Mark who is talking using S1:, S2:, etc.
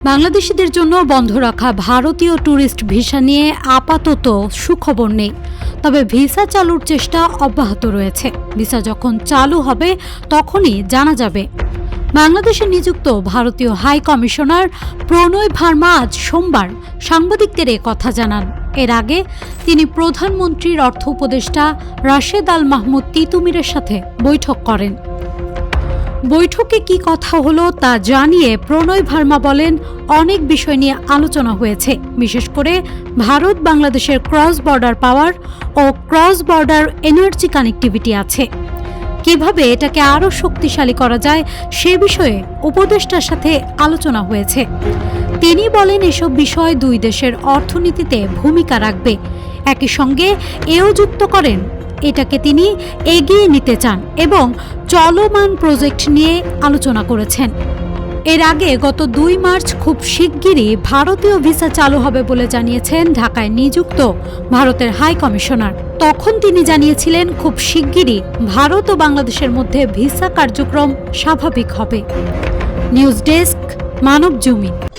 S1: বাংলাদেশিদের জন্য বন্ধ রাখা ভারতীয় ট্যুরিস্ট ভিসা নিয়ে আপাতত সুখবর নেই, তবে ভিসা চালুর চেষ্টা অব্যাহত রয়েছে। ভিসা যখন চালু হবে তখনই জানা যাবে। বাংলাদেশে নিযুক্ত ভারতীয় হাই কমিশনার প্রণয় ভার্মা আজ সোমবার সাংবাদিকদের কথা জানান। এর আগে তিনি প্রধানমন্ত্রীর অর্থ উপদেষ্টা রাশেদ আল মাহমুদ তিতুমিরের সাথে বৈঠক করেন। বৈঠকে কি কথা হলো তা জানিয়ে প্রণয় ভার্মা বলেন, অনেক বিষয় নিয়ে আলোচনা হয়েছে, বিশেষ করে ভারত বাংলাদেশের ক্রস বর্ডার পাওয়ার ও ক্রস বর্ডার এনার্জি কানেক্টিভিটি আছে। কিভাবে এটাকে আরও শক্তিশালী করা যায় সে বিষয়ে উপদেষ্টার সাথে আলোচনা হয়েছে। তিনি বলেন, এসব বিষয় দুই দেশের অর্থনীতিতে ভূমিকা রাখবে। একই সঙ্গে এও যুক্ত করেন এটাকে তিনি এগিয়ে নিতে চান এবং চলমান প্রজেক্ট নিয়ে আলোচনা করেছেন। এর আগে গত ২ মার্চ খুব শিগগিরই ভারতীয় ভিসা চালু হবে বলে জানিয়েছেন ঢাকায় নিযুক্ত ভারতের হাই কমিশনার। তখন তিনি জানিয়েছিলেন, খুব শিগগিরই ভারত ও বাংলাদেশের মধ্যে ভিসা কার্যক্রম স্বাভাবিক হবে। News desk, Manabzamin.